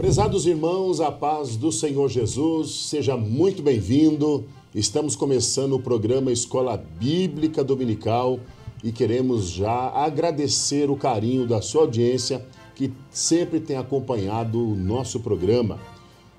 Prezados irmãos, a paz do Senhor Jesus, seja muito bem-vindo. Estamos começando o programa Escola Bíblica Dominical e queremos já agradecer o carinho da sua audiência que sempre tem acompanhado o nosso programa.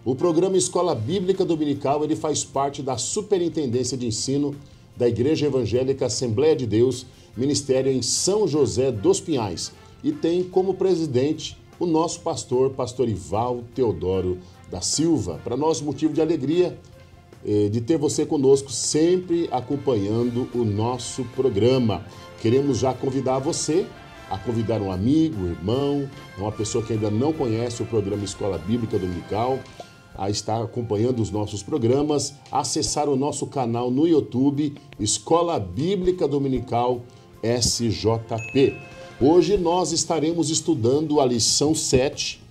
O programa Escola Bíblica Dominical ele faz parte da Superintendência de Ensino da Igreja Evangélica Assembleia de Deus, Ministério em São José dos Pinhais, e tem como presidente o nosso pastor Ival Teodoro da Silva. Para nós, motivo de alegria de ter você conosco, sempre acompanhando o nosso programa. Queremos já convidar você a convidar um amigo, irmão, uma pessoa que ainda não conhece o programa Escola Bíblica Dominical, a estar acompanhando os nossos programas, acessar o nosso canal no YouTube, Escola Bíblica Dominical SJP. Hoje nós estaremos estudando a lição 7,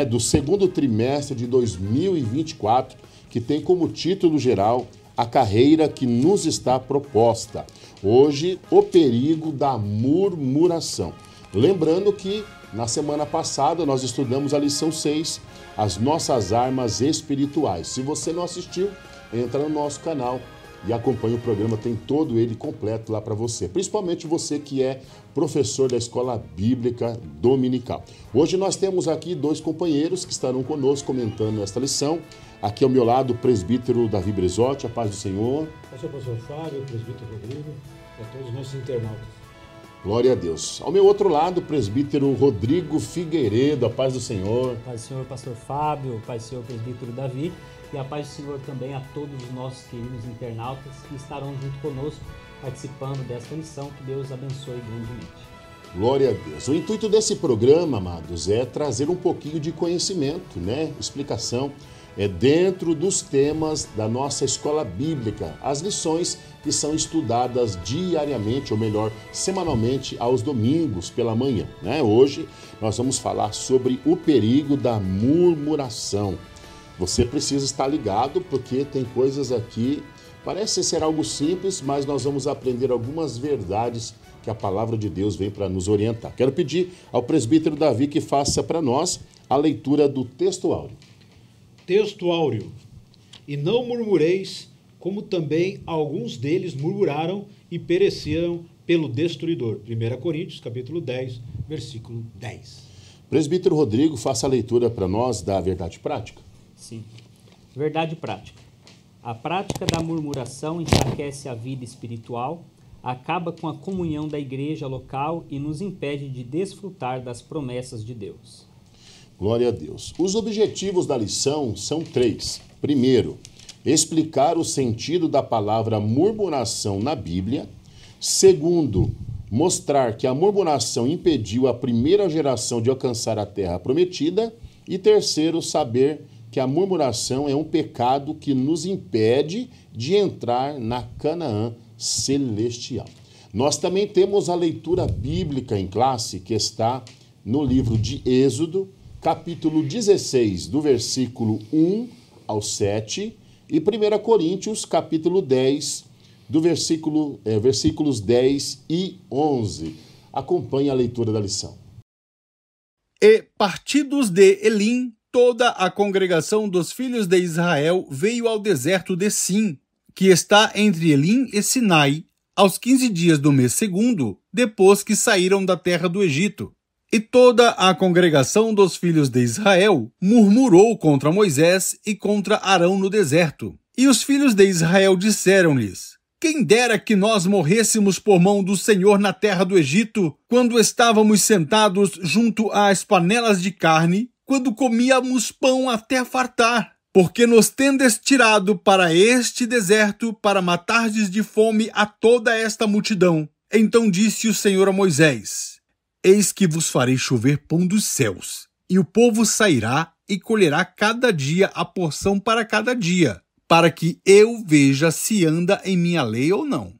do segundo trimestre de 2024, que tem como título geral a carreira que nos está proposta. Hoje, o perigo da murmuração. Lembrando que na semana passada nós estudamos a lição 6, as nossas armas espirituais. Se você não assistiu, entra no nosso canal e acompanha o programa, tem todo ele completo lá para você. Principalmente você que é professor da Escola Bíblica Dominical. Hoje nós temos aqui dois companheiros que estarão conosco comentando esta lição. Aqui ao meu lado o presbítero Davi Brezotti, a paz do Senhor. Pastor Fábio, o presbítero Rodrigo e a todos os nossos internautas. Glória a Deus. Ao meu outro lado, o presbítero Rodrigo Figueiredo, a paz do Senhor. A paz do Senhor, pastor Fábio, a paz do Senhor, presbítero Davi, e a paz do Senhor também a todos os nossos queridos internautas que estarão junto conosco, participando desta lição. Que Deus abençoe grandemente. Glória a Deus. O intuito desse programa, amados, é trazer um pouquinho de conhecimento, explicação, dentro dos temas da nossa escola bíblica, as lições que são estudadas diariamente, ou melhor, semanalmente, aos domingos pela manhã. Hoje nós vamos falar sobre o perigo da murmuração. Você precisa estar ligado, porque tem coisas aqui, parece ser algo simples, mas nós vamos aprender algumas verdades que a palavra de Deus vem para nos orientar. Quero pedir ao presbítero Davi que faça para nós a leitura do texto áureo. Texto áureo. E não murmureis, como também alguns deles murmuraram e pereceram pelo destruidor. 1 Coríntios, capítulo 10, versículo 10. Presbítero Rodrigo, faça a leitura para nós da verdade prática. Sim. Verdade prática. A prática da murmuração enfraquece a vida espiritual, acaba com a comunhão da igreja local e nos impede de desfrutar das promessas de Deus. Glória a Deus. Os objetivos da lição são 3. Primeiro, explicar o sentido da palavra murmuração na Bíblia. Segundo, mostrar que a murmuração impediu a primeira geração de alcançar a terra prometida. E terceiro, saber que a murmuração é um pecado que nos impede de entrar na Canaã celestial. Nós também temos a leitura bíblica em classe, que está no livro de Êxodo, capítulo 16, do versículo 1 ao 7, e 1 Coríntios, capítulo 10, do versículos 10 e 11. Acompanhe a leitura da lição. E partidos de Elim, toda a congregação dos filhos de Israel veio ao deserto de Sim, que está entre Elim e Sinai, aos 15 dias do mês segundo, depois que saíram da terra do Egito. E toda a congregação dos filhos de Israel murmurou contra Moisés e contra Arão no deserto. E os filhos de Israel disseram-lhes: Quem dera que nós morrêssemos por mão do Senhor na terra do Egito, quando estávamos sentados junto às panelas de carne, quando comíamos pão até fartar. Porque nos tendes tirado para este deserto para matardes de fome a toda esta multidão. Então disse o Senhor a Moisés: Eis que vos farei chover pão dos céus, e o povo sairá e colherá cada dia a porção para cada dia, para que eu veja se anda em minha lei ou não.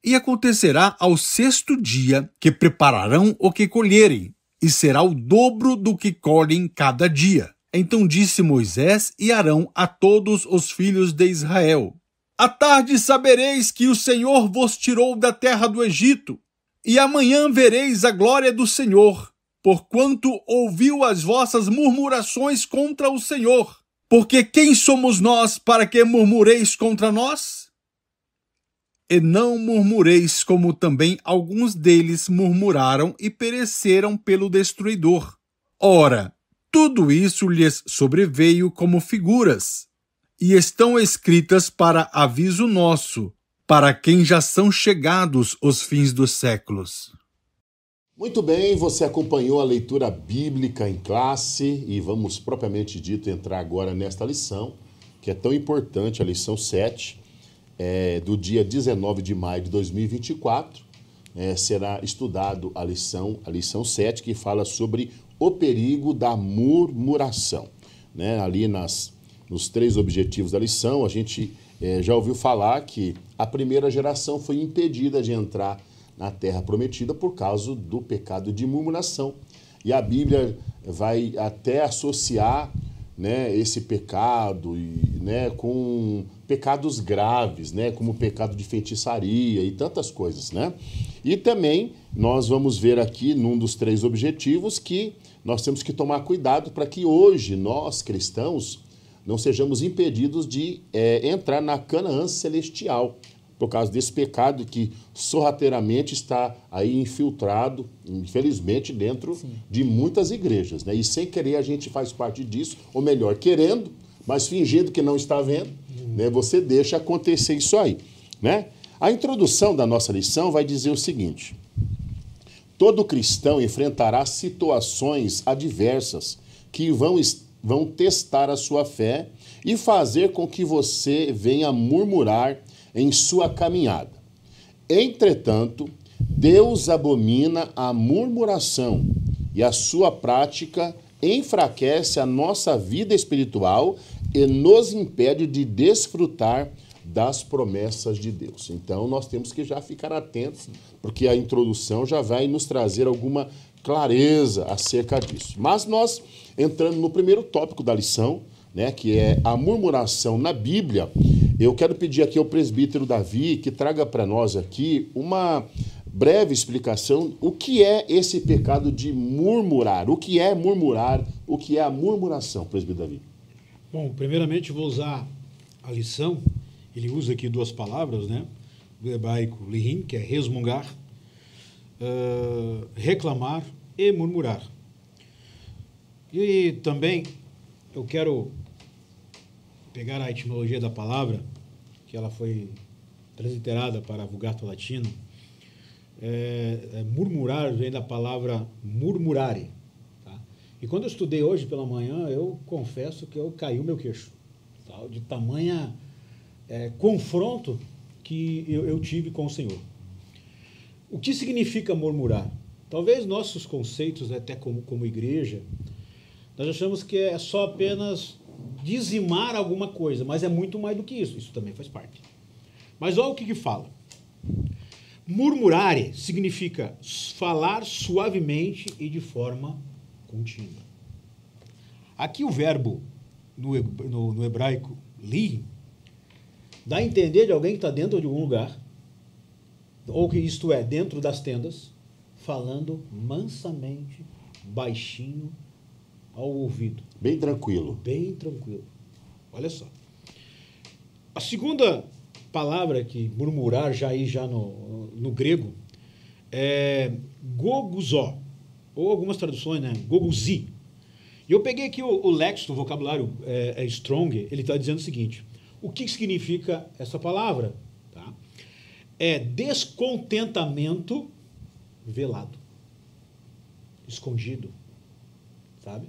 E acontecerá ao sexto dia que prepararão o que colherem, e será o dobro do que colhem cada dia. Então disse Moisés e Arão a todos os filhos de Israel: À tarde sabereis que o Senhor vos tirou da terra do Egito, e amanhã vereis a glória do Senhor, porquanto ouviu as vossas murmurações contra o Senhor. Porque quem somos nós para que murmureis contra nós? E não murmureis como também alguns deles murmuraram e pereceram pelo destruidor. Ora, tudo isso lhes sobreveio como figuras, e estão escritas para aviso nosso, para quem já são chegados os fins dos séculos. Muito bem, você acompanhou a leitura bíblica em classe e vamos propriamente dito entrar agora nesta lição, que é tão importante, a lição 7, do dia 19 de maio de 2024. Será estudado a lição 7, que fala sobre o perigo da murmuração. Ali nos 3 objetivos da lição, a gente já ouviu falar que a primeira geração foi impedida de entrar na terra prometida por causa do pecado de murmuração. E a Bíblia vai até associar esse pecado com pecados graves, como o pecado de feitiçaria e tantas coisas. E também nós vamos ver aqui, num dos 3 objetivos, que nós temos que tomar cuidado para que hoje nós, cristãos, não sejamos impedidos de entrar na Canaã celestial, por causa desse pecado que sorrateiramente está aí infiltrado, infelizmente, dentro de muitas igrejas. E sem querer a gente faz parte disso, ou melhor, querendo, mas fingindo que não está vendo, você deixa acontecer isso aí. A introdução da nossa lição vai dizer o seguinte: todo cristão enfrentará situações adversas que vão testar a sua fé e fazer com que você venha murmurar em sua caminhada. Entretanto, Deus abomina a murmuração e a sua prática enfraquece a nossa vida espiritual e nos impede de desfrutar das promessas de Deus. Então, nós temos que já ficar atentos, porque a introdução já vai nos trazer alguma clareza acerca disso. Mas nós, entrando no primeiro tópico da lição, que é a murmuração na Bíblia, eu quero pedir aqui ao presbítero Davi que traga para nós aqui uma breve explicação o que é esse pecado de murmurar, o que é murmurar, o que é a murmuração, presbítero Davi. Bom, primeiramente vou usar a lição, ele usa aqui 2 palavras, do hebraico lihim, que é resmungar, reclamar e murmurar. E também eu quero pegar a etimologia da palavra, que ela foi transliterada para a Vulgata Latina. Murmurar vem da palavra murmurare. Tá? E quando eu estudei hoje pela manhã, eu confesso que caiu meu queixo. Tá? De tamanha confronto que eu tive com o Senhor. O que significa murmurar? Talvez nossos conceitos, até como igreja, nós achamos que é só apenas dizimar alguma coisa, mas é muito mais do que isso. Isso também faz parte. Mas olha o que fala. Murmurare significa falar suavemente e de forma contínua. Aqui o verbo no hebraico li dá a entender de alguém que está dentro de algum lugar, ou que isto é, dentro das tendas, falando mansamente, baixinho, ao ouvido. Bem tranquilo. Bem tranquilo. Olha só. A segunda palavra que murmurar já no grego é goguzó, ou algumas traduções, goguzi. E eu peguei aqui o léxico, o vocabulário Strong, ele está dizendo o seguinte: o que significa essa palavra? Tá? É descontentamento velado, escondido, sabe?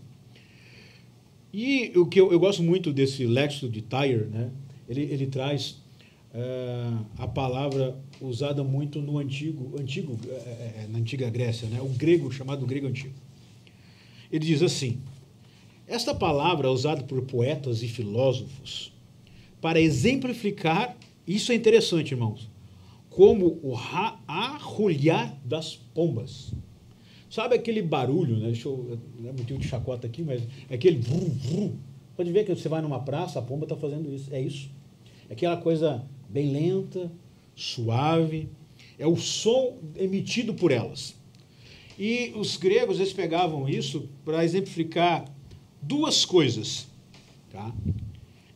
E o que eu gosto muito desse léxico de Tyre, ele traz a palavra usada muito no na antiga Grécia, o grego, chamado grego antigo. Ele diz assim: esta palavra é usada por poetas e filósofos para exemplificar, isso é interessante, irmãos, como o arrulhar das pombas. Sabe aquele barulho, não é motivo de chacota aqui, mas é aquele vrum, vrum. Pode ver que você vai numa praça, a pomba está fazendo isso. É isso. É aquela coisa bem lenta, suave. É o som emitido por elas. E os gregos, eles pegavam isso para exemplificar duas coisas. Tá?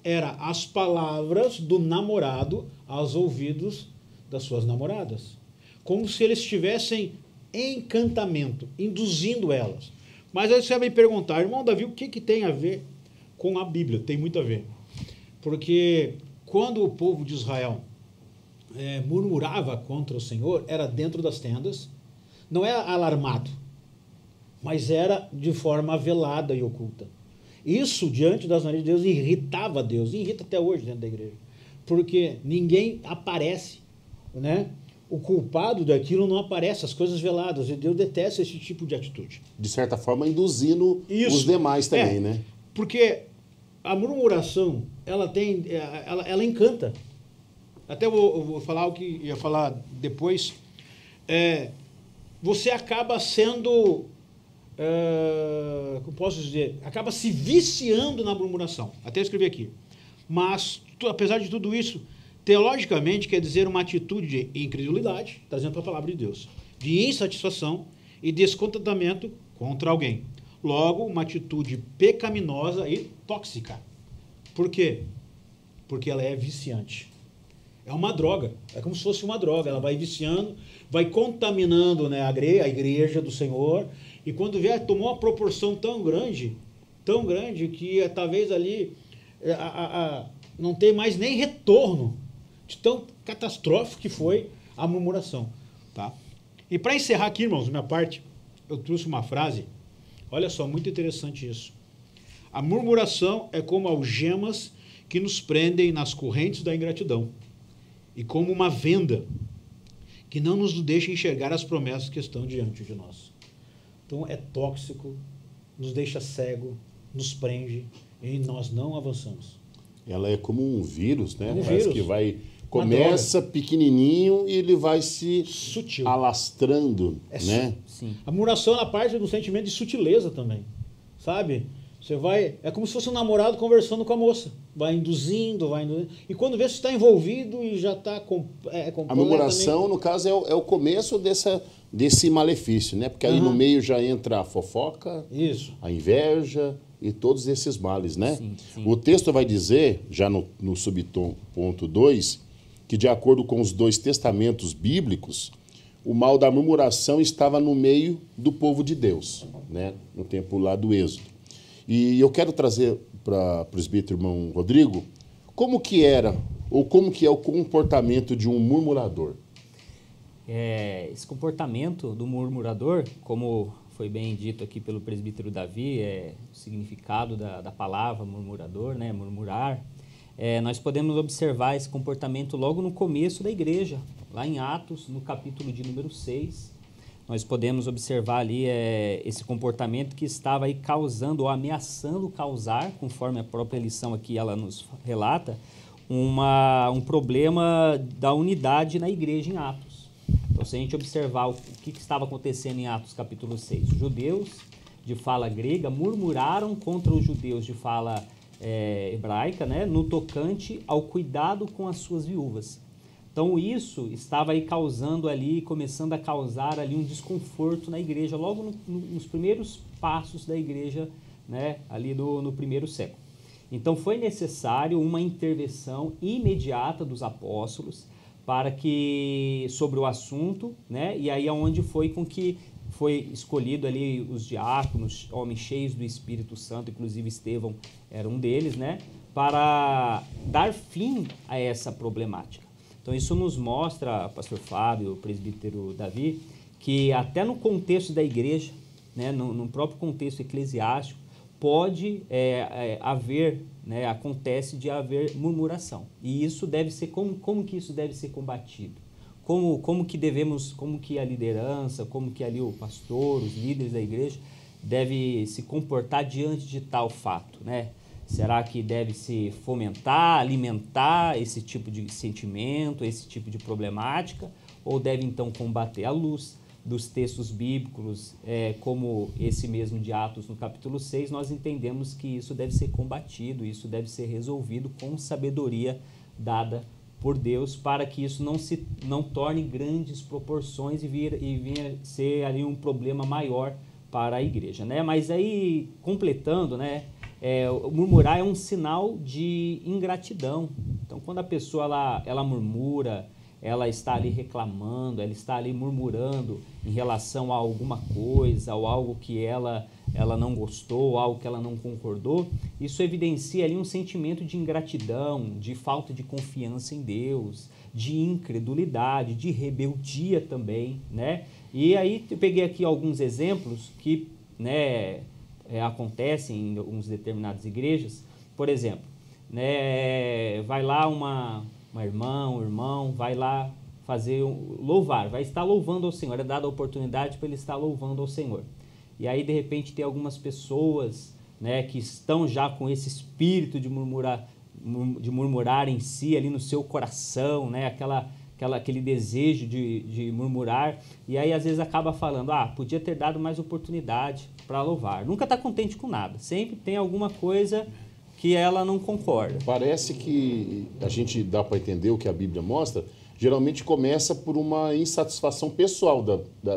Era as palavras do namorado aos ouvidos das suas namoradas. Como se eles estivessem em encantamento, induzindo elas. Mas aí você vai me perguntar, irmão Davi, o que tem a ver com a Bíblia? Tem muito a ver. Porque quando o povo de Israel murmurava contra o Senhor, era dentro das tendas, não era alarmado, mas era de forma velada e oculta. Isso, diante das narizes de Deus, irritava Deus, e irrita até hoje dentro da igreja, porque ninguém aparece, né? O culpado daquilo não aparece, as coisas veladas, e Deus detesta esse tipo de atitude. De certa forma, induzindo os demais também, né? Porque a murmuração, ela encanta. Até eu vou falar o que ia falar depois. Você acaba sendo, como posso dizer, acaba se viciando na murmuração. Até eu escrevi aqui. Mas, apesar de tudo isso, teologicamente quer dizer uma atitude de incredulidade, trazendo para a palavra de Deus, de insatisfação e descontentamento contra alguém. Logo, uma atitude pecaminosa e tóxica. Por quê? Porque ela é viciante. É uma droga, é como se fosse uma droga, ela vai viciando, vai contaminando, né, a igreja do Senhor, e quando vê, tomou uma proporção tão grande que talvez ali não tem mais nem retorno de tão catastrófico que foi a murmuração. Tá? E para encerrar aqui, irmãos, minha parte, eu trouxe uma frase, olha só, muito interessante isso. A murmuração é como algemas que nos prendem nas correntes da ingratidão, e como uma venda que não nos deixa enxergar as promessas que estão diante de nós. Então é tóxico, nos deixa cego, nos prende e nós não avançamos. Ela é como um vírus, né? Parece que começa pequenininho e ele vai se sutil, alastrando, né? Sim. A murmuração ela parte do sentimento de sutileza também, sabe? É como se fosse um namorado conversando com a moça. Vai induzindo. E quando vê, você está envolvido e já está completamente... A murmuração, no caso, é o começo desse malefício, né? Porque aí no meio já entra a fofoca, a inveja e todos esses males, né? Sim. O texto vai dizer, já no subponto 2, que de acordo com os dois testamentos bíblicos, o mal da murmuração estava no meio do povo de Deus, né? No tempo lá do Êxodo. E eu quero trazer para o presbítero irmão Rodrigo, como que era, ou como que é o comportamento de um murmurador? Esse comportamento do murmurador, como foi bem dito aqui pelo presbítero Davi, o significado da palavra murmurador, né, murmurar, nós podemos observar esse comportamento logo no começo da igreja, lá em Atos, no capítulo de número 6, nós podemos observar ali esse comportamento que estava aí causando ou ameaçando causar, conforme a própria lição aqui ela nos relata, um problema da unidade na igreja em Atos. Então, se a gente observar o que estava acontecendo em Atos capítulo 6, os judeus de fala grega murmuraram contra os judeus de fala hebraica, né, no tocante ao cuidado com as suas viúvas. Então, isso estava aí começando a causar ali um desconforto na igreja, logo nos primeiros passos da igreja, né, ali no primeiro século. Então, foi necessário uma intervenção imediata dos apóstolos sobre o assunto, né, e aí é onde foi escolhido ali os diáconos, homens cheios do Espírito Santo, inclusive Estevão era um deles, né, para dar fim a essa problemática. Então, isso nos mostra, pastor Fábio, o presbítero Davi, que até no contexto da igreja, né, no próprio contexto eclesiástico, pode haver, né, acontece de haver murmuração. E isso deve ser, como que isso deve ser combatido? Como que a liderança, como que ali o pastor, os líderes da igreja, deve se comportar diante de tal fato, né? Será que deve-se fomentar, alimentar esse tipo de sentimento, esse tipo de problemática? Ou deve, então, combater à luz dos textos bíblicos, como esse mesmo de Atos no capítulo 6, nós entendemos que isso deve ser combatido, isso deve ser resolvido com sabedoria dada por Deus para que isso não torne grandes proporções e venha ser ali um problema maior para a igreja, né? Mas aí, completando, né, murmurar é um sinal de ingratidão. Então, quando a pessoa ela murmura, ela está ali reclamando, ela está ali murmurando em relação a alguma coisa, ou algo que ela não gostou, algo que ela não concordou, isso evidencia ali um sentimento de ingratidão, de falta de confiança em Deus, de incredulidade, de rebeldia também, né? E aí eu peguei aqui alguns exemplos que, né, acontecem em algumas determinadas igrejas. Por exemplo, né, vai lá uma irmã, um irmão, vai lá fazer louvar, vai estar louvando ao Senhor, é dada a oportunidade para ele estar louvando ao Senhor. E aí, de repente, tem algumas pessoas, né, que estão já com esse espírito de murmurar em si, ali no seu coração, né, aquele desejo de murmurar, e aí às vezes acaba falando, podia ter dado mais oportunidade para louvar. Nunca está contente com nada, sempre tem alguma coisa que ela não concorda. Parece que a gente dá para entender o que a Bíblia mostra, geralmente começa por uma insatisfação pessoal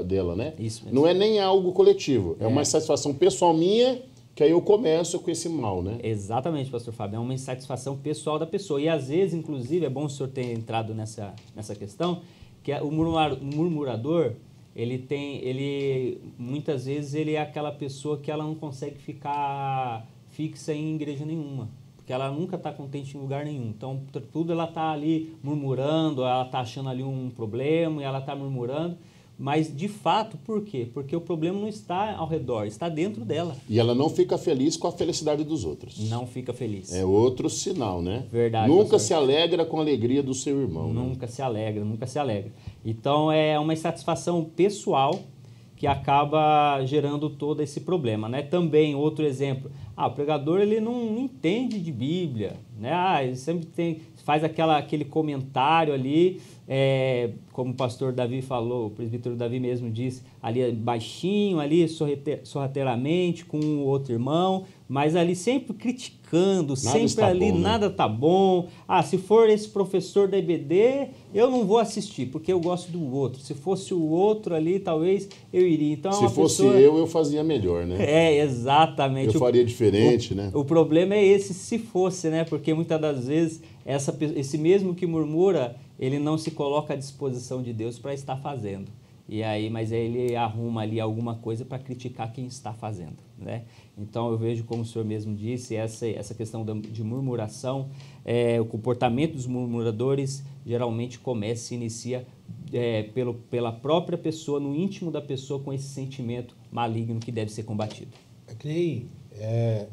dela, né? Isso mesmo. Não é nem algo coletivo, é uma insatisfação pessoal minha, que aí eu começo com esse mal, né? Exatamente, pastor Fábio, é uma insatisfação pessoal da pessoa. E às vezes, inclusive, é bom o senhor ter entrado nessa questão, que o murmurador, muitas vezes ele é aquela pessoa que ela não consegue ficar fixa em igreja nenhuma, porque ela nunca está contente em lugar nenhum. Então, tudo ela está ali murmurando, ela está achando ali um problema e ela está murmurando. Mas, de fato, por quê? Porque o problema não está ao redor, está dentro dela. E ela não fica feliz com a felicidade dos outros. Não fica feliz. É outro sinal, né? Verdade. Nunca pastor. se alegra com a alegria do seu irmão. Nunca né? se alegra, nunca se alegra. Então, é uma insatisfação pessoal que acaba gerando todo esse problema, né? Também, outro exemplo, o pregador ele não entende de Bíblia, né? Ele sempre faz aquele comentário ali, como o pastor Davi falou, o presbítero Davi mesmo disse, ali baixinho, ali sorrateiramente com o outro irmão, mas ali sempre criticando, nada tá bom. Se for esse professor da IBD, eu não vou assistir, porque eu gosto do outro. Se fosse o outro ali, talvez eu iria. Então, se fosse eu fazia melhor, né? Exatamente. Eu faria diferente, né? O problema é esse, se fosse, né? Porque muitas das vezes esse mesmo que murmura, ele não se coloca à disposição de Deus para estar fazendo. Mas ele arruma ali alguma coisa para criticar quem está fazendo, né? Então eu vejo, como o senhor mesmo disse, essa questão de murmuração, o comportamento dos murmuradores geralmente se inicia pela própria pessoa, no íntimo da pessoa, com esse sentimento maligno que deve ser combatido. É que nem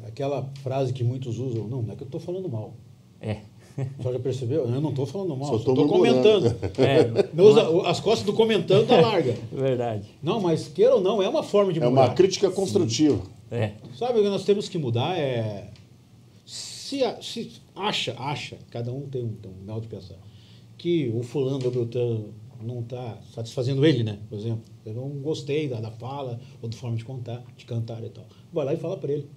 aquela frase que muitos usam, não é que eu estou falando mal. Só já percebeu? Eu não estou falando mal, só estou comentando. As costas do comentando tá larga. Verdade. Não, mas queira ou não, é uma forma de mudar. É uma crítica construtiva. Sabe o que nós temos que mudar se acha, cada um tem um modo de pensar, que o fulano ou Beltrano não está satisfazendo ele, né? Por exemplo, eu não gostei da fala ou da forma de cantar e tal. Vai lá e fala para ele.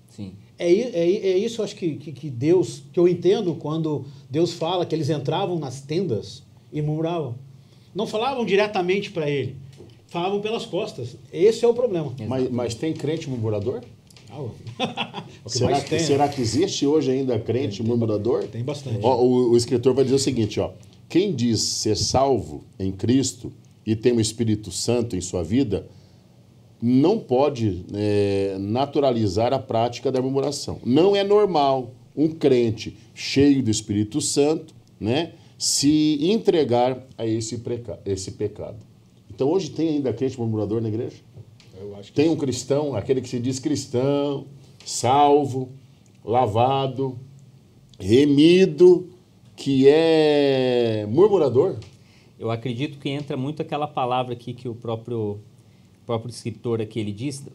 Sim. É isso, eu acho que Deus, que eu entendo quando Deus fala que eles entravam nas tendas e murmuravam. Não falavam diretamente para ele, falavam pelas costas. Esse é o problema. Mas tem crente murmurador? Tem, será que existe hoje ainda crente murmurador? Tem bastante. O escritor vai dizer o seguinte, quem diz ser salvo em Cristo e tem o Espírito Santo em sua vida, não pode naturalizar a prática da murmuração. Não é normal um crente cheio do Espírito Santo, né, se entregar a esse pecado. Então, hoje tem ainda crente murmurador na igreja? Eu acho que tem um cristão, aquele que se diz cristão, salvo, lavado, remido, que é murmurador? Eu acredito que entra muito aquela palavra aqui que o próprio escritor aqui ele diz,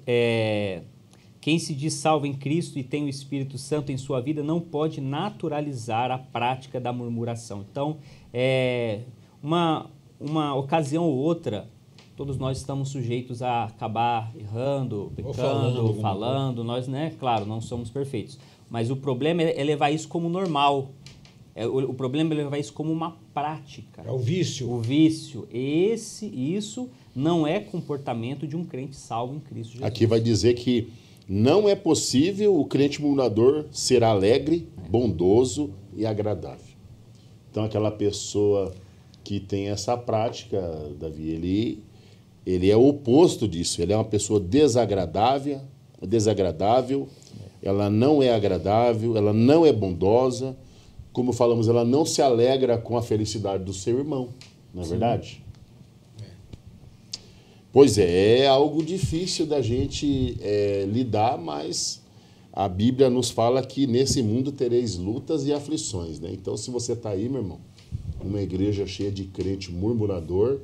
quem se diz salvo em Cristo e tem o Espírito Santo em sua vida não pode naturalizar a prática da murmuração. Então, uma ocasião ou outra, todos nós estamos sujeitos a acabar errando, pecando, falando. Nós, né, claro, não somos perfeitos. Mas o problema é levar isso como normal. O problema é levar isso como uma prática. É o vício. O vício. Isso não é comportamento de um crente salvo em Cristo Jesus. Aqui vai dizer que não é possível o crente murmurador ser alegre, bondoso e agradável. Então, aquela pessoa que tem essa prática, Davi, ele é o oposto disso. Ele é uma pessoa desagradável, ela não é agradável, ela não é bondosa. Como falamos, ela não se alegra com a felicidade do seu irmão, não é verdade? Pois é algo difícil da gente lidar, mas a Bíblia nos fala que nesse mundo tereis lutas e aflições, né? Então, se você está aí, meu irmão, numa igreja cheia de crente murmurador,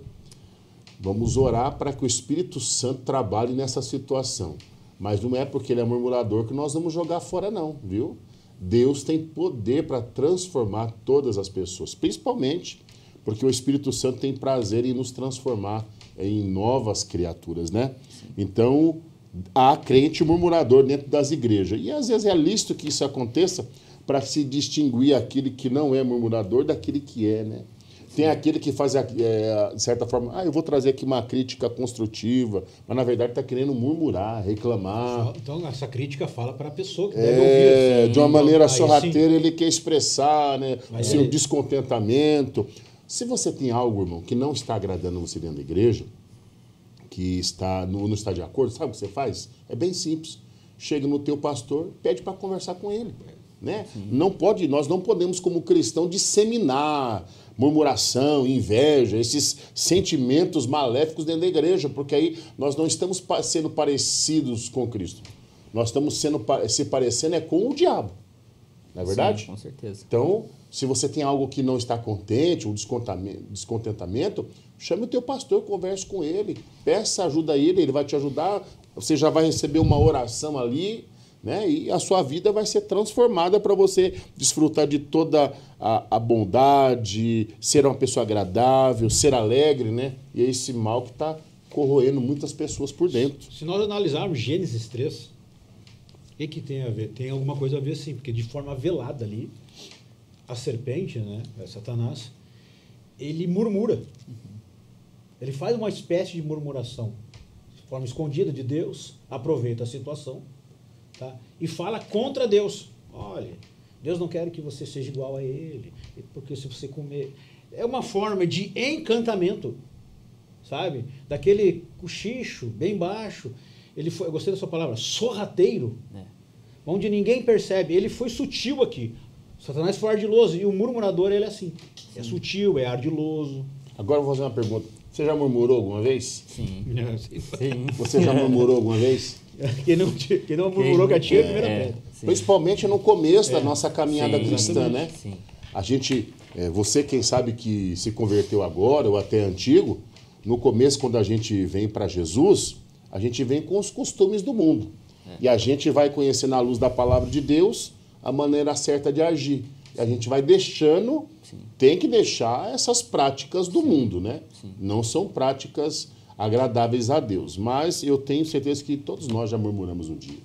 vamos orar para que o Espírito Santo trabalhe nessa situação. Mas não é porque ele é murmurador que nós vamos jogar fora não, viu? Deus tem poder para transformar todas as pessoas, principalmente porque o Espírito Santo tem prazer em nos transformar em novas criaturas, né? Então, há crente murmurador dentro das igrejas. E às vezes é lícito que isso aconteça para se distinguir aquele que não é murmurador daquele que é, né? Tem aquele que faz, de certa forma, eu vou trazer aqui uma crítica construtiva, mas na verdade está querendo murmurar, reclamar. Então, essa crítica fala para a pessoa que deve ouvir. Assim, de uma maneira sorrateira, ele quer expressar, né, o seu ele... descontentamento. Se você tem algo, irmão, que não está agradando você dentro da igreja, que não está de acordo, sabe o que você faz? É bem simples. Chega no teu pastor, pede para conversar com ele. Né? Nós não podemos, como cristão, disseminar murmuração, inveja, esses sentimentos maléficos dentro da igreja, porque aí nós não estamos sendo parecidos com Cristo. Nós estamos se parecendo com o diabo. Não é verdade? Sim, com certeza. Então, se você tem algo que não está contente, um descontentamento, chame o teu pastor, converse com ele, peça ajuda a ele, ele vai te ajudar, você já vai receber uma oração ali, né? E a sua vida vai ser transformada para você desfrutar de toda a bondade, ser uma pessoa agradável, ser alegre, né? E é esse mal que está corroendo muitas pessoas por dentro. Se nós analisarmos Gênesis 3, o que tem a ver? Tem alguma coisa a ver sim, porque de forma velada ali, a serpente, né, Satanás, ele murmura. Ele faz uma espécie de murmuração, de forma escondida de Deus, aproveita a situação, tá? E fala contra Deus. Olha, Deus não quer que você seja igual a ele, porque se você comer... É uma forma de encantamento, sabe? Daquele cochicho bem baixo. Ele foi, eu gostei da sua palavra, sorrateiro, onde ninguém percebe. Ele foi sutil aqui. Satanás foi ardiloso e o murmurador ele é assim. Sim. É sutil, é ardiloso. Agora eu vou fazer uma pergunta. Você já murmurou alguma vez? Sim. Sim. Você já murmurou alguma vez? Quem não murmurou que atira a primeira pedra. Principalmente no começo da nossa caminhada cristã, exatamente. né? Sim. A gente, você quem sabe que se converteu agora ou até antigo, no começo quando a gente vem para Jesus, a gente vem com os costumes do mundo. E a gente vai conhecendo à luz da palavra de Deus a maneira certa de agir. E a gente vai deixando, tem que deixar essas práticas do mundo, né? Não são práticas agradáveis a Deus. Mas eu tenho certeza que todos nós já murmuramos um dia.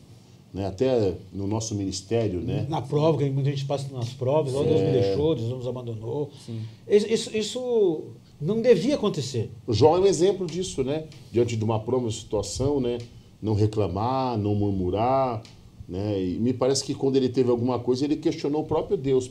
Né? Até no nosso ministério, né? Na prova, que muita gente passa nas provas, Deus me deixou, Deus nos abandonou. Isso não devia acontecer. O Jó é um exemplo disso, né? Diante de uma prova, situação, né? Não reclamar, não murmurar, né? E me parece que quando ele teve alguma coisa, ele questionou o próprio Deus.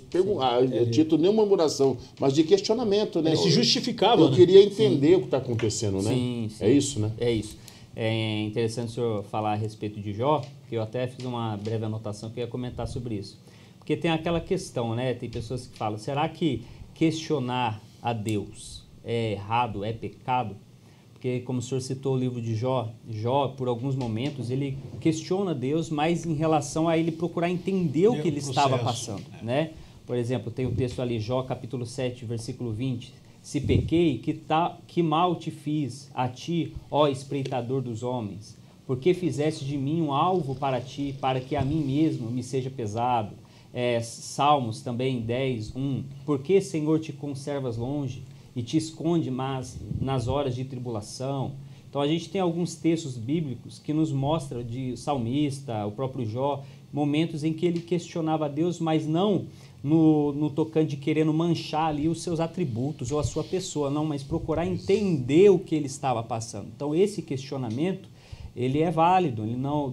Título nem murmuração, mas de questionamento, né? Ele se justificava. Eu queria entender o que está acontecendo, né? Sim. É isso, né? É isso. É interessante o senhor falar a respeito de Jó, que eu até fiz uma breve anotação que eu ia comentar sobre isso. Porque tem aquela questão, né? Tem pessoas que falam, será que questionar a Deus é errado, é pecado? Porque, como o senhor citou o livro de Jó, por alguns momentos, ele questiona Deus, mas em relação a ele procurar entender o que ele estava passando, né? Por exemplo, tem o texto ali, Jó, capítulo 7, versículo 20. Se pequei, que mal te fiz a ti, ó espreitador dos homens? Porque fizeste de mim um alvo para ti, para que a mim mesmo me seja pesado? Salmos também 10, 1. Por que, Senhor, te conservas longe e te esconde mas nas horas de tribulação? Então a gente tem alguns textos bíblicos que nos mostram, de salmista, o próprio Jó, momentos em que ele questionava a Deus, mas não no tocante de querendo manchar ali os seus atributos ou a sua pessoa, não, mas procurar entender o que ele estava passando. Então esse questionamento, ele é válido,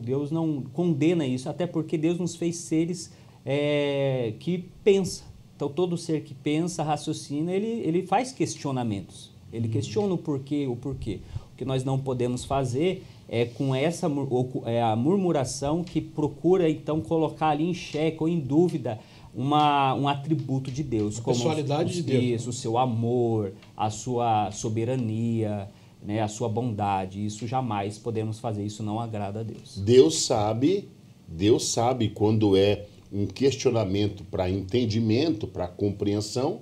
Deus não condena isso, até porque Deus nos fez seres que pensam. Então todo ser que pensa, raciocina, ele faz questionamentos, ele questiona o porquê. O que nós não podemos fazer é com a murmuração que procura então colocar ali em xeque ou em dúvida um atributo de Deus, a como pessoalidade de Deus. Isso, o seu amor, a sua soberania, né, a sua bondade. Isso jamais podemos fazer, isso não agrada a Deus. Deus sabe quando é um questionamento para entendimento, para compreensão,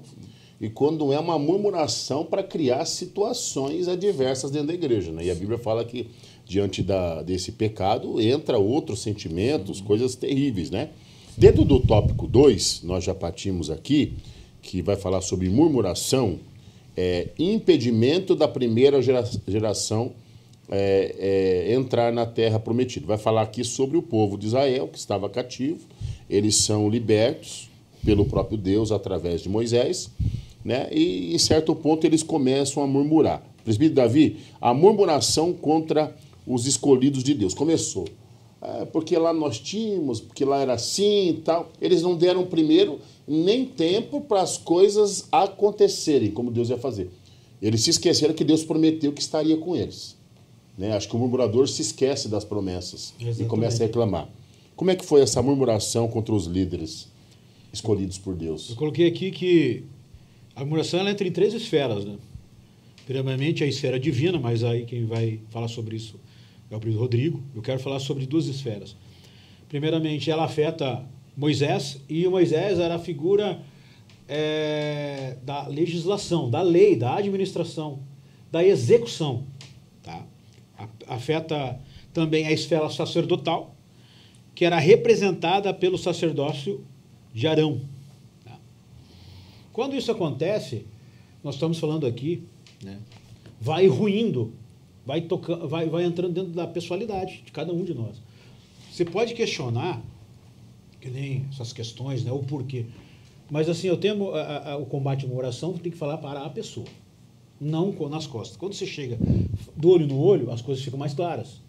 e quando é uma murmuração para criar situações adversas dentro da igreja, né? E a Bíblia fala que diante desse pecado entra outros sentimentos, coisas terríveis, né? Dentro do tópico 2, nós já partimos aqui, que vai falar sobre murmuração, impedimento da primeira geração entrar na terra prometida. Vai falar aqui sobre o povo de Israel, que estava cativo. Eles são libertos pelo próprio Deus através de Moisés, né? E em certo ponto eles começam a murmurar. Presbítero Davi, a murmuração contra os escolhidos de Deus começou. Porque lá nós tínhamos, porque lá era assim e tal. Eles não deram primeiro nem tempo para as coisas acontecerem, como Deus ia fazer. Eles se esqueceram que Deus prometeu que estaria com eles, né? Acho que o murmurador se esquece das promessas. Exatamente. E começa a reclamar. Como é que foi essa murmuração contra os líderes escolhidos por Deus? Eu coloquei aqui que a murmuração ela entra em 3 esferas, né? Primeiramente a esfera divina, mas aí quem vai falar sobre isso é o Rodrigo. Eu quero falar sobre 2 esferas. Primeiramente, ela afeta Moisés, e Moisés era a figura da legislação, da lei, da administração, da execução. Tá? Afeta também a esfera sacerdotal, que era representada pelo sacerdócio de Arão. Tá? Quando isso acontece, nós estamos falando aqui, né, vai ruindo, vai entrando dentro da pessoalidade de cada um de nós. Você pode questionar, que nem essas questões, né, o porquê. Mas assim, eu tenho o combate à murmuração, tem que falar para a pessoa, não nas costas. Quando você chega do olho no olho, as coisas ficam mais claras.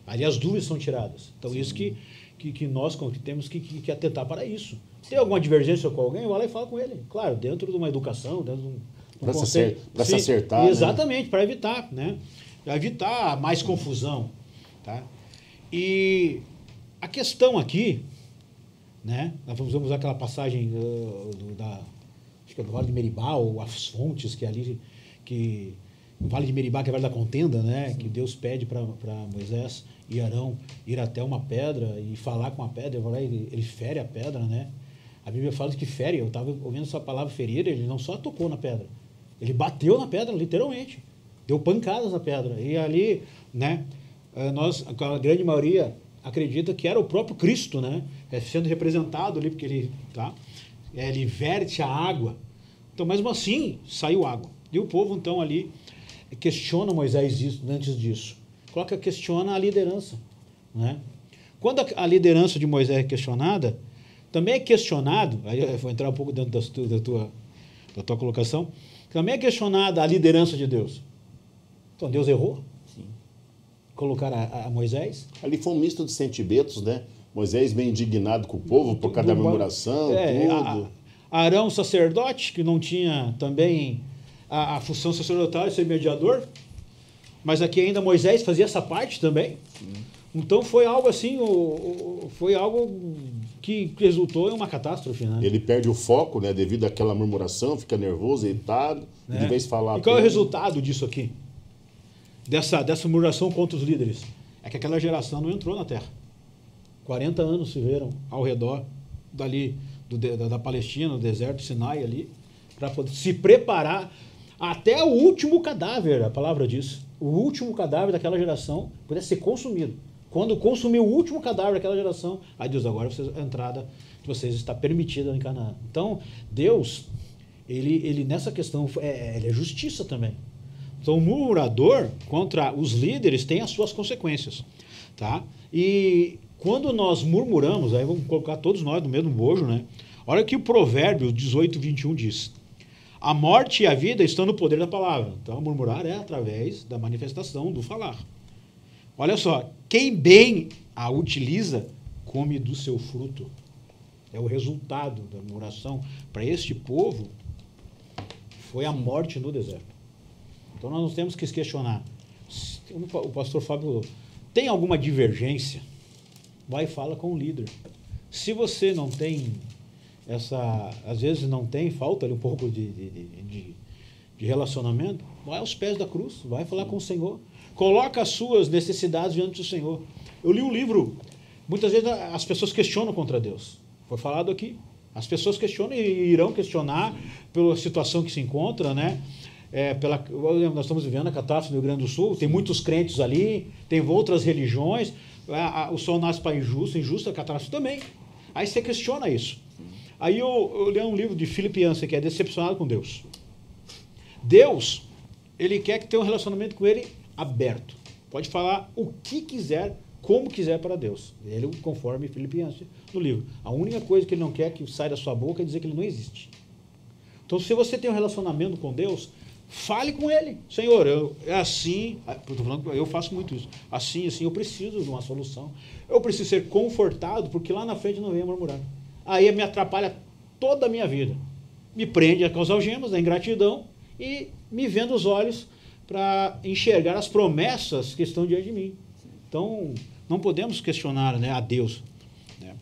Ali as dúvidas são tiradas. Então, Sim. Isso que nós temos que atentar para isso. Se tem alguma divergência com alguém, vai lá e fala com ele. Claro, dentro de uma educação, dentro de um conceito. Para se acertar. Exatamente, né? Para evitar, né? Para evitar mais confusão. Tá? E a questão aqui, né? Nós vamos usar aquela passagem acho que é do Vale de Meribá, ou as fontes que ali, o Vale de Meribá, que é o Vale da Contenda, né? Que Deus pede para Moisés e Arão ir até uma pedra e falar com a pedra, ele fere a pedra, né? A Bíblia fala que fere, eu estava ouvindo essa palavra ferir, ele não só tocou na pedra, ele bateu na pedra, literalmente, deu pancadas na pedra, e ali, né, a grande maioria acredita que era o próprio Cristo, né, sendo representado ali, porque ele verte a água, então mesmo assim saiu água, e o povo então ali questiona Moisés antes disso, questiona a liderança, né? Quando a liderança de Moisés é questionada, também é questionado, aí eu vou entrar um pouco dentro da tua colocação, também é questionada a liderança de Deus. Então Deus errou? Sim. Colocar a Moisés? Ali foi um misto de sentimentos, né? Moisés bem indignado com o povo por causa da murmuração, tudo. Arão, sacerdote, que não tinha também a função sacerdotal de ser mediador, mas aqui ainda Moisés fazia essa parte também. Então foi algo assim, foi algo que resultou em uma catástrofe, né? Ele perde o foco, né, devido àquela murmuração, fica nervoso, irritado, de vez falar. E qual é o resultado disso aqui? Dessa murmuração contra os líderes? É que aquela geração não entrou na terra. 40 anos se viram ao redor dali da Palestina, no deserto Sinai ali, para poder se preparar até o último cadáver, a palavra diz. O último cadáver daquela geração pudesse ser consumido. Quando consumiu o último cadáver daquela geração, aí Deus, agora a entrada de vocês está permitida em Canaã. Então, Deus, ele nessa questão, ele é justiça também. Então, o murmurador contra os líderes tem as suas consequências. Tá? E quando nós murmuramos, aí vamos colocar todos nós no mesmo bojo, né? Olha o que o Provérbios 18, 21 diz. A morte e a vida estão no poder da palavra. Então, murmurar é através da manifestação do falar. Olha só, quem bem a utiliza, come do seu fruto. É o resultado da murmuração. Para este povo, foi a morte no deserto. Então, nós temos que questionar. O pastor Fábio tem alguma divergência? Vai e fala com o líder. Se você não tem às vezes não tem, falta ali um pouco de relacionamento, vai aos pés da cruz, vai falar com o Senhor. Coloca as suas necessidades diante do Senhor. Eu li um livro, muitas vezes as pessoas questionam contra Deus. Foi falado aqui. As pessoas questionam e irão questionar pela situação que se encontra, né? Nós estamos vivendo a catástrofe no Rio Grande do Sul, tem muitos crentes ali, tem outras religiões, o sol nasce para injusto, a catástrofe também. Aí você questiona isso. Aí eu li um livro de Philip Yancey, que é Decepcionado com Deus. Deus, ele quer que tenha um relacionamento com ele aberto. Pode falar o que quiser, como quiser para Deus. Ele, conforme Philip Yancey no livro. A única coisa que ele não quer que saia da sua boca é dizer que ele não existe. Então, se você tem um relacionamento com Deus, fale com ele. Senhor, é assim, eu faço muito isso. Assim, eu preciso de uma solução. Eu preciso ser confortado, porque lá na frente não venha murmurar. Aí me atrapalha toda a minha vida. Me prende com as algemas da ingratidão e me vendo os olhos para enxergar as promessas que estão diante de mim. Então, não podemos questionar, né, a Deus. Né?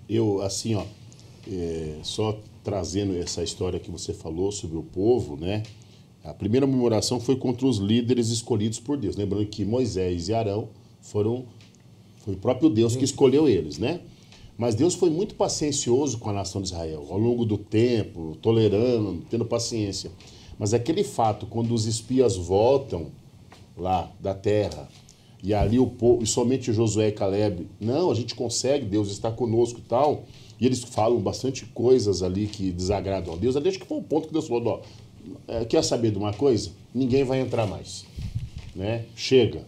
Eu, assim, só trazendo essa história que você falou sobre o povo, né? A primeira murmuração foi contra os líderes escolhidos por Deus. Lembrando que Moisés e Arão foi o próprio Deus que escolheu eles, né? Mas Deus foi muito paciencioso com a nação de Israel, ao longo do tempo, tolerando, tendo paciência. Mas aquele fato, quando os espias voltam lá da terra, e ali o povo, e somente Josué e Caleb, não, a gente consegue, Deus está conosco e tal, e eles falam bastante coisas ali que desagradam a Deus. Ali acho que foi um ponto que Deus falou, quer saber de uma coisa? Ninguém vai entrar mais, né? Chega.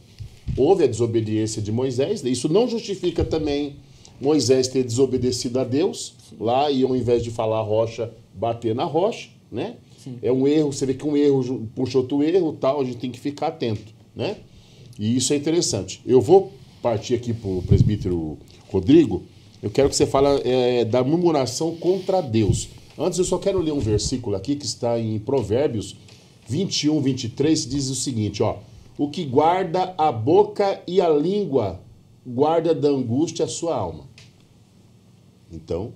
Houve a desobediência de Moisés, isso não justifica também Moisés ter desobedecido a Deus, lá, e ao invés de falar rocha, bater na rocha, né? Sim. É um erro, você vê que um erro puxa outro erro, tal, a gente tem que ficar atento, né? E isso é interessante. Eu vou partir aqui para o presbítero Rodrigo, eu quero que você fale da murmuração contra Deus. Antes, eu só quero ler um versículo aqui que está em Provérbios 21, 23, diz o seguinte, o que guarda a boca e a língua guarda da angústia a sua alma. Então,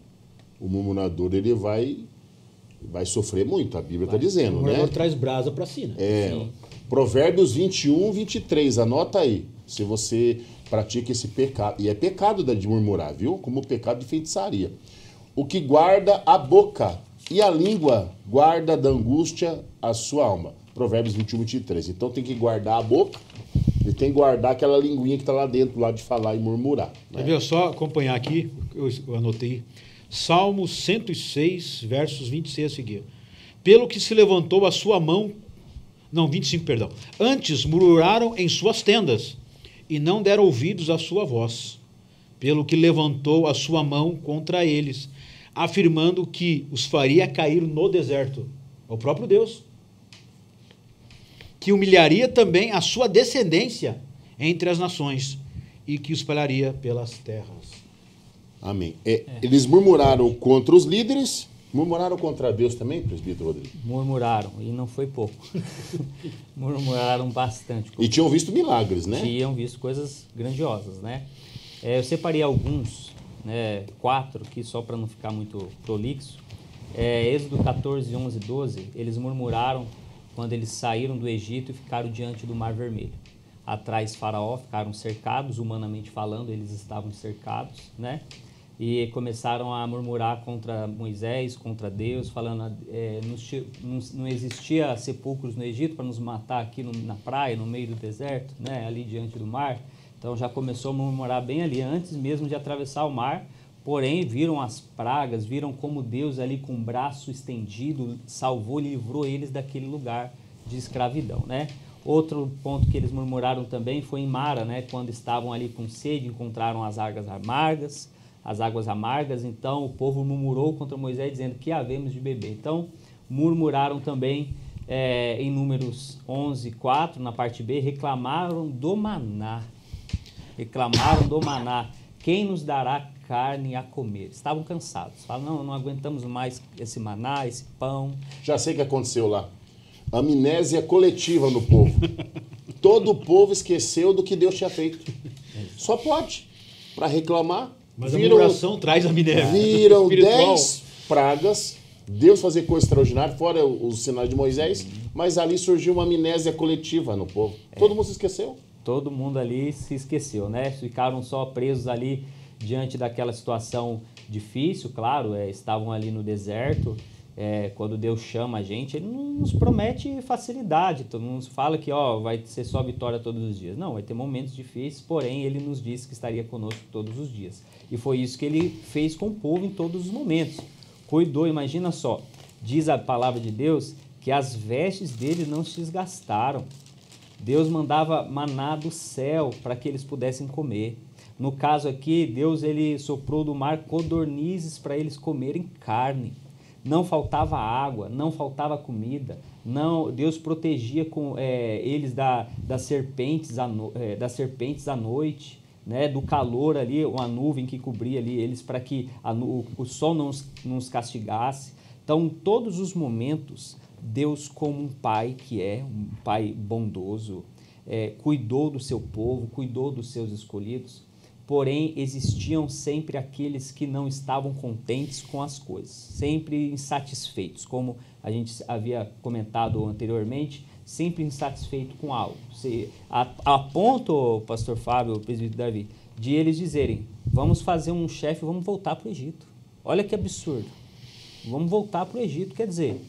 o murmurador, ele vai sofrer muito, a Bíblia está dizendo, né? O murmurador traz brasa para si, né? Provérbios 21, 23, anota aí, se você pratica esse pecado, e é pecado de murmurar, viu? Como pecado de feitiçaria. O que guarda a boca e a língua guarda da angústia a sua alma. Provérbios 21, 23. Então tem que guardar a boca e tem que guardar aquela linguinha que está lá dentro, lá de falar e murmurar. Né? Quer ver, só acompanhar aqui, eu anotei. Salmo 106, versos 26 a seguir. Pelo que se levantou a sua mão... Não, 25, perdão. Antes murmuraram em suas tendas e não deram ouvidos à sua voz. Pelo que levantou a sua mão contra eles, afirmando que os faria cair no deserto. É o próprio Deus. Que humilharia também a sua descendência entre as nações e que os espalharia pelas terras. Amém. Eles murmuraram contra os líderes, murmuraram contra Deus também, presbítero Rodrigo? Murmuraram, e não foi pouco. Murmuraram bastante. E tinham visto milagres, né? Tinham visto coisas grandiosas, né? Eu separei alguns, né, 4 aqui, só para não ficar muito prolixo. Êxodo 14, 11 e 12, eles murmuraram quando eles saíram do Egito e ficaram diante do Mar Vermelho. Atrás Faraó, ficaram cercados, humanamente falando, eles estavam cercados, né? E começaram a murmurar contra Moisés, contra Deus, falando não existia sepulcros no Egito para nos matar aqui na praia, no meio do deserto, né? Ali diante do mar. Então já começou a murmurar bem ali, antes mesmo de atravessar o mar. Porém, viram as pragas, viram como Deus ali com o braço estendido salvou, livrou eles daquele lugar de escravidão, né? Outro ponto que eles murmuraram também foi em Mara, né? Quando estavam ali com sede, encontraram as águas amargas, as águas amargas. Então o povo murmurou contra Moisés, dizendo: que havemos de beber? Então murmuraram também em Números 11:4, na parte B, reclamaram do maná. Reclamaram do maná. Quem nos dará carne a comer? Estavam cansados. Falaram: não aguentamos mais esse maná, esse pão. Já sei o que aconteceu lá. Amnésia coletiva no povo. Todo o povo esqueceu do que Deus tinha feito. Só pode. Para reclamar. Mas a murmuração traz amnésia. Viram 10 pragas. Deus fazer coisa extraordinária, fora os sinais de Moisés. Mas ali surgiu uma amnésia coletiva no povo. Todo mundo se esqueceu. Todo mundo ali se esqueceu, né? Ficaram só presos ali diante daquela situação difícil, claro, estavam ali no deserto. Quando Deus chama a gente, Ele não nos promete facilidade, não nos fala que vai ser só vitória todos os dias. Não, vai ter momentos difíceis, porém Ele nos disse que estaria conosco todos os dias. E foi isso que Ele fez com o povo em todos os momentos. Cuidou, imagina só, diz a palavra de Deus que as vestes dele não se desgastaram. Deus mandava maná do céu para que eles pudessem comer. No caso aqui, Deus ele soprou do mar codornizes para eles comerem carne. Não faltava água, não faltava comida. Não, Deus protegia eles das serpentes à noite, né, do calor ali, uma nuvem que cobria ali eles para que o sol não os castigasse. Então, em todos os momentos, Deus, como um pai que um pai bondoso, cuidou do seu povo, cuidou dos seus escolhidos. Porém, existiam sempre aqueles que não estavam contentes com as coisas, sempre insatisfeitos, como a gente havia comentado anteriormente, sempre insatisfeito com algo. A ponto, pastor Fábio, presbítero Davi, de eles dizerem: vamos fazer um chefe, vamos voltar para o Egito. Olha que absurdo. Vamos voltar para o Egito, quer dizer,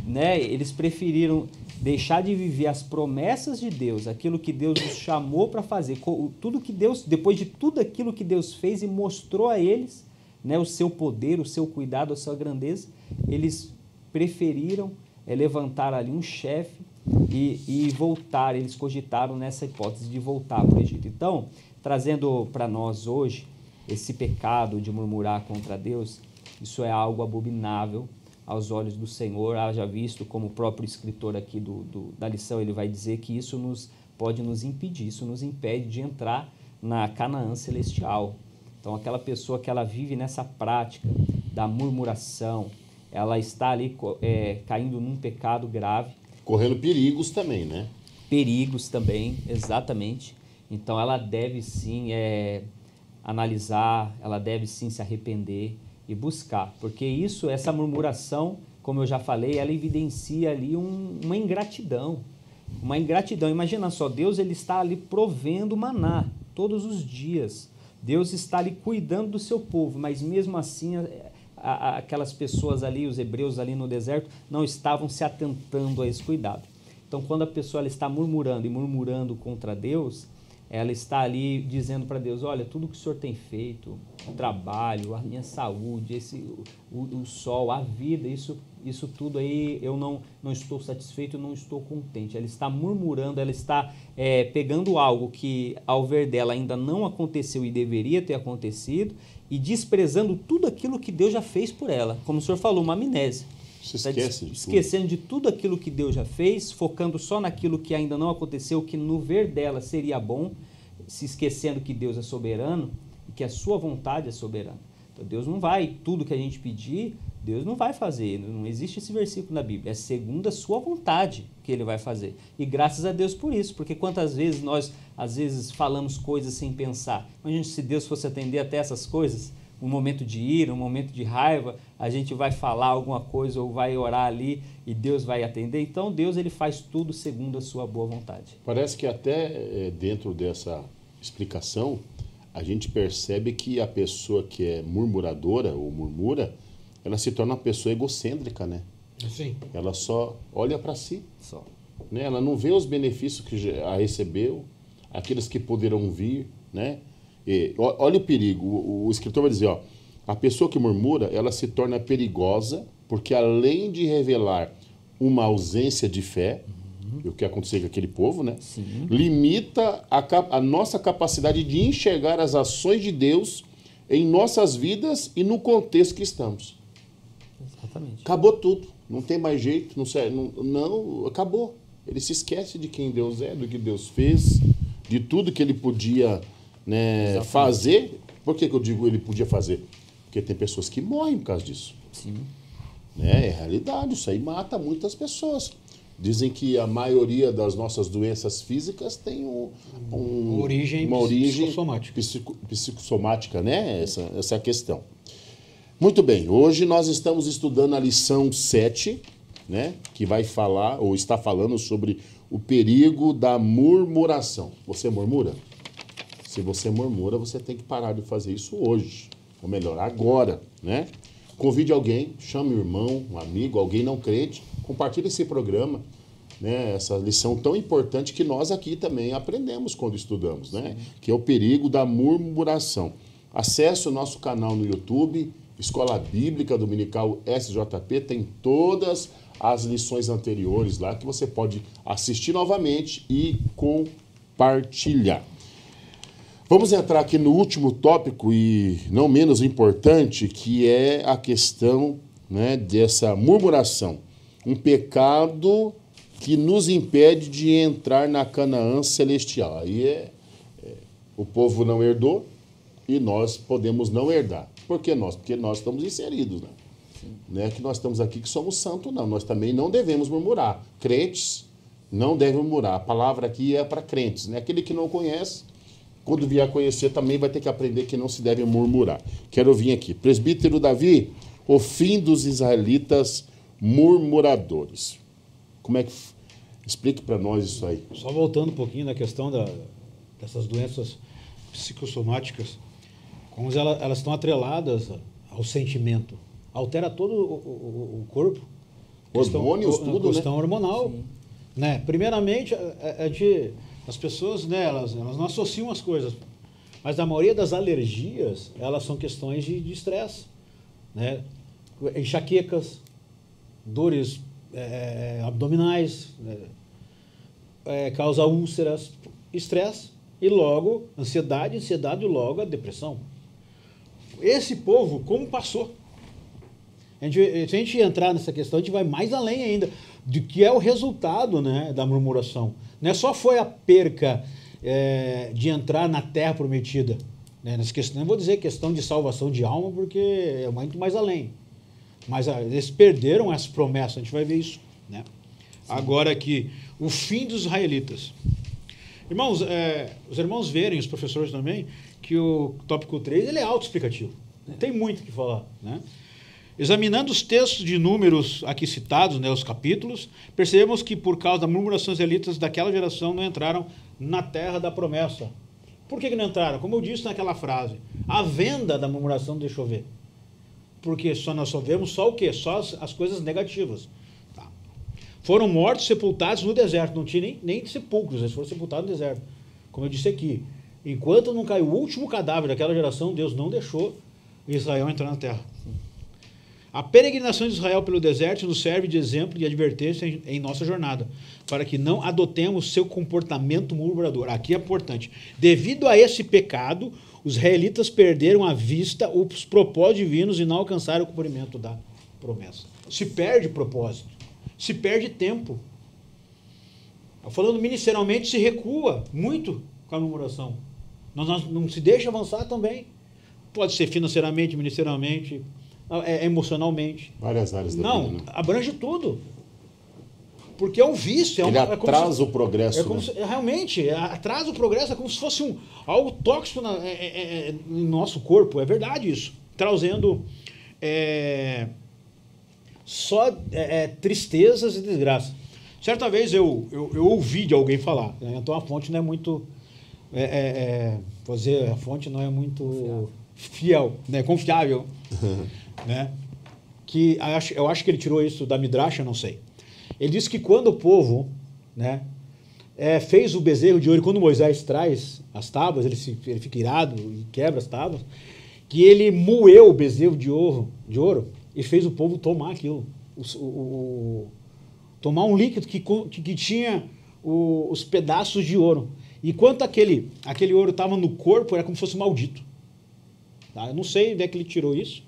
né, eles preferiram deixar de viver as promessas de Deus, aquilo que Deus os chamou para fazer, tudo que Deus, depois de tudo aquilo que Deus fez e mostrou a eles, né, o seu poder, o seu cuidado, a sua grandeza, eles preferiram levantar ali um chefe e voltar, eles cogitaram nessa hipótese de voltar para o Egito. Então, trazendo para nós hoje esse pecado de murmurar contra Deus, isso é algo abominável aos olhos do Senhor. Haja visto, como o próprio escritor aqui da lição, ele vai dizer que isso pode nos impedir, isso nos impede de entrar na Canaã celestial. Então, aquela pessoa que ela vive nessa prática da murmuração, ela está ali caindo num pecado grave. Correndo perigos também, né? Perigos também, exatamente. Então, ela deve sim analisar, ela deve sim se arrepender e buscar, porque essa murmuração, como eu já falei, ela evidencia ali uma ingratidão. Uma ingratidão. Imagina só, Deus ele está ali provendo maná todos os dias. Deus está ali cuidando do seu povo, mas mesmo assim aquelas pessoas ali, os hebreus ali no deserto, não estavam se atentando a esse cuidado. Então, quando a pessoa ela está murmurando e murmurando contra Deus, ela está ali dizendo para Deus: olha, tudo que o Senhor tem feito, o trabalho, a minha saúde, o sol, a vida, isso tudo aí eu não estou satisfeito, não estou contente. Ela está murmurando, ela está pegando algo que ao ver dela ainda não aconteceu e deveria ter acontecido e desprezando tudo aquilo que Deus já fez por ela. Como o Senhor falou, uma amnésia. Esquecendo de tudo aquilo que Deus já fez, focando só naquilo que ainda não aconteceu, que no ver dela seria bom, se esquecendo que Deus é soberano e que a sua vontade é soberana. Então Deus não vai, tudo que a gente pedir, Deus não vai fazer. Não existe esse versículo na Bíblia. É segundo a sua vontade que Ele vai fazer. E graças a Deus por isso, porque quantas vezes nós, às vezes, falamos coisas sem pensar. Imagina se Deus fosse atender até essas coisas. Um momento de ira, um momento de raiva, a gente vai falar alguma coisa ou vai orar ali e Deus vai atender. Então Deus ele faz tudo segundo a sua boa vontade. Parece que até dentro dessa explicação, a gente percebe que a pessoa que é murmuradora ou murmura, ela se torna uma pessoa egocêntrica, né? Sim. Ela só olha para si. Só. Né? Ela não vê os benefícios que já recebeu, aqueles que poderão vir, né? Olha o perigo, o escritor vai dizer, a pessoa que murmura, ela se torna perigosa, porque além de revelar uma ausência de fé, o que aconteceu com aquele povo, né? Sim. Limita a nossa capacidade de enxergar as ações de Deus em nossas vidas e no contexto que estamos. Exatamente. Acabou tudo. Não tem mais jeito. Não, acabou. Ele se esquece de quem Deus é, do que Deus fez, de tudo que ele podia, né, fazer. Por que eu digo ele podia fazer? Porque tem pessoas que morrem por causa disso. Sim. Né? É realidade. Isso aí mata muitas pessoas. Dizem que a maioria das nossas doenças físicas tem uma origem psicossomática, né? Essa é a questão. Muito bem, hoje nós estamos estudando a lição 7, né? Que vai falar, ou está falando sobre o perigo da murmuração. Você murmura? Se você murmura, você tem que parar de fazer isso hoje. Ou melhor, agora, né? Convide alguém, chame um irmão, um amigo, alguém não crente, compartilhe esse programa, né? Essa lição tão importante que nós aqui também aprendemos quando estudamos, né? Que é o perigo da murmuração. Acesse o nosso canal no YouTube, Escola Bíblica Dominical SJP, tem todas as lições anteriores lá que você pode assistir novamente e compartilhar. Vamos entrar aqui no último tópico e não menos importante, que é a questão, né, dessa murmuração. Um pecado que nos impede de entrar na Canaã celestial. Aí o povo não herdou e nós podemos não herdar. Por que nós? Porque nós estamos inseridos, né? Não é que nós estamos aqui que somos santos, não. Nós também não devemos murmurar. Crentes não devem murmurar. A palavra aqui é para crentes, né? Aquele que não conhece, quando vier a conhecer, também vai ter que aprender que não se deve murmurar. Quero vir aqui. Presbítero Davi, o fim dos israelitas murmuradores. Como é que... Explique para nós isso aí. Só voltando um pouquinho na questão dessas doenças psicossomáticas, como elas estão atreladas ao sentimento. Altera todo o corpo. Hormônios, tudo, né? Questão hormonal. Né? Primeiramente, as pessoas, né, elas não associam as coisas, mas a maioria das alergias, elas são questões de estresse. Né? Enxaquecas, dores abdominais, causa úlceras, estresse e logo ansiedade e logo a depressão. Esse povo, como passou? Se a gente entrar nessa questão, a gente vai mais além ainda do que é o resultado, né, da murmuração. Não é só foi a perca de entrar na terra prometida. Né, nessa questão, não vou dizer questão de salvação de alma, porque é muito mais além. Mas eles perderam essa promessa, a gente vai ver isso. Né? Agora aqui, o fim dos israelitas. Irmãos, os irmãos verem, os professores também, que o tópico 3 ele é autoexplicativo. Não tem muito o que falar. Né? Examinando os textos de Números aqui citados, né, os capítulos, percebemos que por causa da murmuração, os israelitas daquela geração não entraram na terra da promessa. Por que não entraram? Como eu disse naquela frase, a venda da murmuração deixou ver. Porque nós só vemos só o quê? Só as coisas negativas. Tá. Foram mortos, sepultados no deserto. Não tinha nem sepulcros, eles foram sepultados no deserto. Como eu disse aqui, enquanto não caiu o último cadáver daquela geração, Deus não deixou Israel entrar na terra. A peregrinação de Israel pelo deserto nos serve de exemplo e advertência em nossa jornada, para que não adotemos seu comportamento murmurador. Aqui é importante. Devido a esse pecado, os israelitas perderam à vista os propósitos divinos e não alcançaram o cumprimento da promessa. Se perde propósito, se perde tempo. Falando ministerialmente, se recua muito com a murmuração. Não se deixa avançar também. Pode ser financeiramente, ministerialmente, emocionalmente. Várias áreas da vida, né? Abrange tudo. Porque é um vício. Ele atrasa o progresso. Realmente, atrasa o progresso, é como se fosse algo tóxico no nosso corpo. É verdade isso. Trazendo só tristezas e desgraças. Certa vez eu ouvi de alguém falar, né? Então a fonte não é muito... a fonte não é muito fiel, né? Confiável. Né? Que eu acho que ele tirou isso da Midrash, não sei. Ele disse que quando o povo, né, fez o bezerro de ouro, e quando Moisés traz as tábuas, ele fica irado e quebra as tábuas, que ele moeu o bezerro de ouro e fez o povo tomar aquilo. Tomar um líquido que tinha os pedaços de ouro. E quanto aquele ouro estava no corpo, era como se fosse maldito. Tá? Eu não sei onde é que ele tirou isso,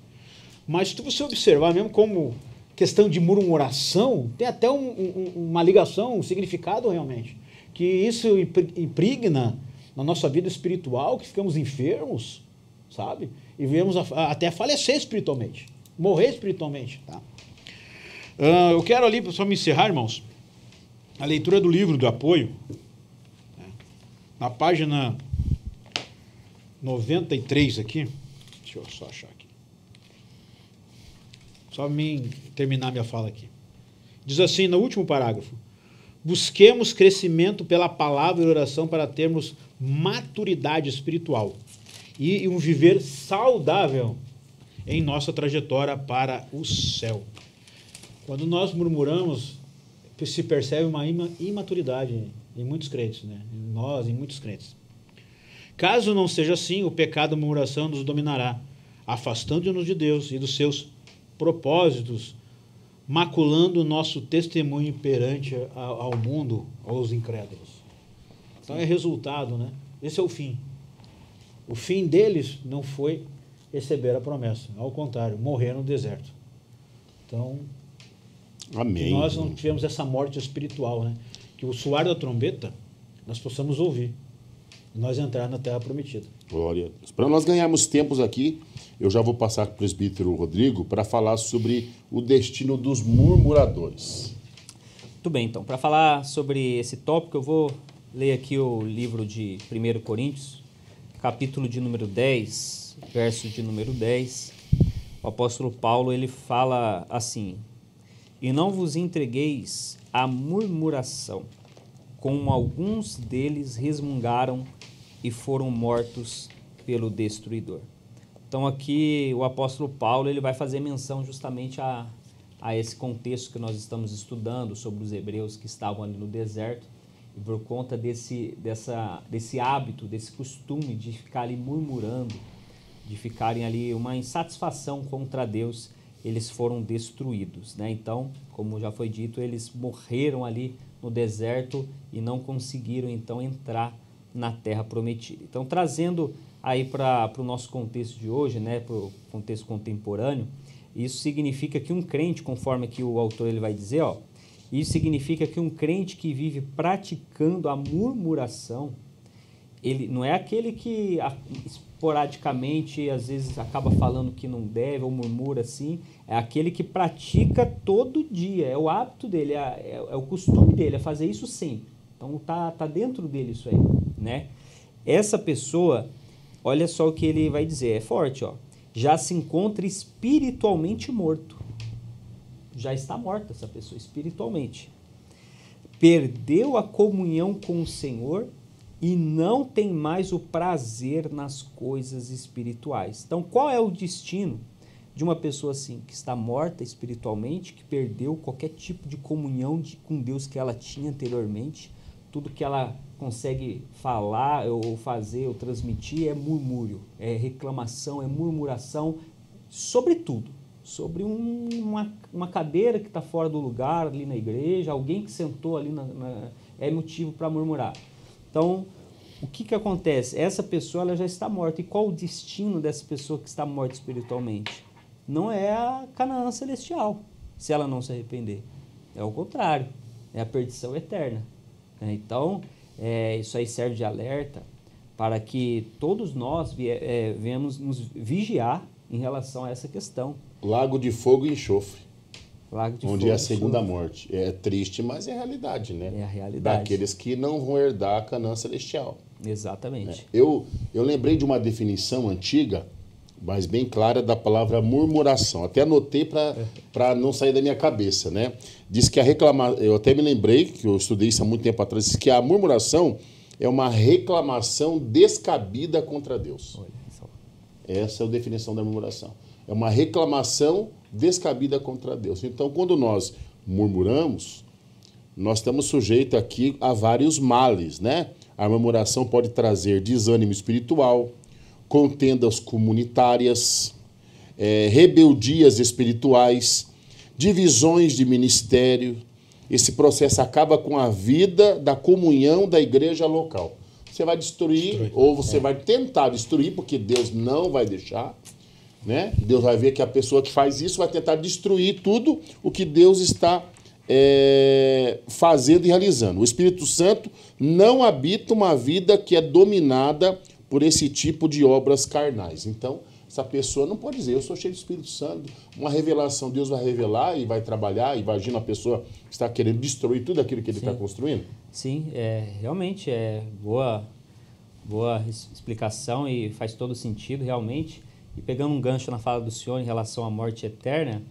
mas se você observar mesmo como questão de murmuração, tem até uma ligação, um significado realmente. Que isso impregna na nossa vida espiritual, que ficamos enfermos, sabe? E viemos até falecer espiritualmente, morrer espiritualmente. Tá? Eu quero ali, só me encerrar, irmãos, a leitura do livro do apoio, né? Na página 93 aqui, deixa eu só achar aqui. Só terminar minha fala aqui. Diz assim, no último parágrafo: busquemos crescimento pela palavra e oração para termos maturidade espiritual e um viver saudável em nossa trajetória para o céu. Quando nós murmuramos, se percebe uma imaturidade em muitos crentes, né? Em muitos crentes. Caso não seja assim, o pecado da murmuração nos dominará, afastando-nos de Deus e dos seus propósitos, maculando o nosso testemunho perante ao mundo, aos incrédulos. Então é resultado, né? Esse é o fim. O fim deles não foi receber a promessa, ao contrário, morrer no deserto. Então, amém. Que nós não tivemos essa morte espiritual, né? Que o soar da trombeta nós possamos ouvir, nós entrar na terra prometida. Glória a Deus. Para nós ganharmos tempos aqui, eu já vou passar para o presbítero Rodrigo para falar sobre o destino dos murmuradores. Muito bem, então, para falar sobre esse tópico, eu vou ler aqui o livro de 1 Coríntios, capítulo de número 10, verso de número 10. O apóstolo Paulo, ele fala assim: e não vos entregueis à murmuração, como alguns deles resmungaram e foram mortos pelo destruidor. Então aqui o apóstolo Paulo, ele vai fazer menção justamente a esse contexto que nós estamos estudando sobre os hebreus que estavam ali no deserto, e por conta desse hábito, desse costume de ficar ali murmurando, de ficarem ali uma insatisfação contra Deus, eles foram destruídos, né? Então, como já foi dito, eles morreram ali no deserto e não conseguiram então entrar na terra prometida. Então, trazendo aí para o nosso contexto de hoje, né, para o contexto contemporâneo, isso significa que um crente, conforme aqui o autor ele vai dizer, isso significa que um crente que vive praticando a murmuração, ele não é aquele que esporadicamente às vezes acaba falando que não deve ou murmura assim, é aquele que pratica todo dia, é o hábito dele, é o costume dele, é fazer isso sempre. Então tá dentro dele isso aí, né? Essa pessoa, olha só o que ele vai dizer, é forte, já se encontra espiritualmente morto. Já está morta essa pessoa espiritualmente. Perdeu a comunhão com o Senhor e não tem mais o prazer nas coisas espirituais. Então, qual é o destino de uma pessoa assim, que está morta espiritualmente, que perdeu qualquer tipo de comunhão com Deus que ela tinha anteriormente? Tudo que ela consegue falar ou fazer ou transmitir é murmúrio, é reclamação, é murmuração sobre tudo. Sobre uma cadeira que está fora do lugar ali na igreja, alguém que sentou ali é motivo para murmurar. Então, o que acontece? Essa pessoa ela já está morta. E qual o destino dessa pessoa que está morta espiritualmente? Não é a Canaã celestial, se ela não se arrepender. É o contrário, é a perdição eterna. Então, isso aí serve de alerta para que todos nós venhamos nos vigiar em relação a essa questão. Lago de fogo e enxofre. Onde é a segunda enxofre. morte. É triste, mas é a realidade, né? É a realidade. Daqueles que não vão herdar a Canaã celestial. Exatamente. Eu lembrei de uma definição antiga, mas bem clara, da palavra murmuração. Até anotei para não sair da minha cabeça, né? Diz que eu até me lembrei, que eu estudei isso há muito tempo atrás, diz que a murmuração é uma reclamação descabida contra Deus. Olha só. Essa é a definição da murmuração. É uma reclamação descabida contra Deus. Então, quando nós murmuramos, nós estamos sujeitos aqui a vários males, né? A murmuração pode trazer desânimo espiritual, contendas comunitárias, rebeldias espirituais, divisões de ministério. Esse processo acaba com a vida da comunhão da igreja local. você vai destruir, ou você vai tentar destruir, porque Deus não vai deixar, né? Deus vai ver que a pessoa que faz isso vai tentar destruir tudo o que Deus está fazendo e realizando. O Espírito Santo não habita uma vida que é dominada por esse tipo de obras carnais. Então, essa pessoa não pode dizer, eu sou cheio do Espírito Santo, uma revelação, Deus vai revelar e vai trabalhar, imagina a pessoa que está querendo destruir tudo aquilo que ele está construindo. Sim, realmente é boa explicação e faz todo sentido, realmente. E pegando um gancho na fala do senhor em relação à morte eterna,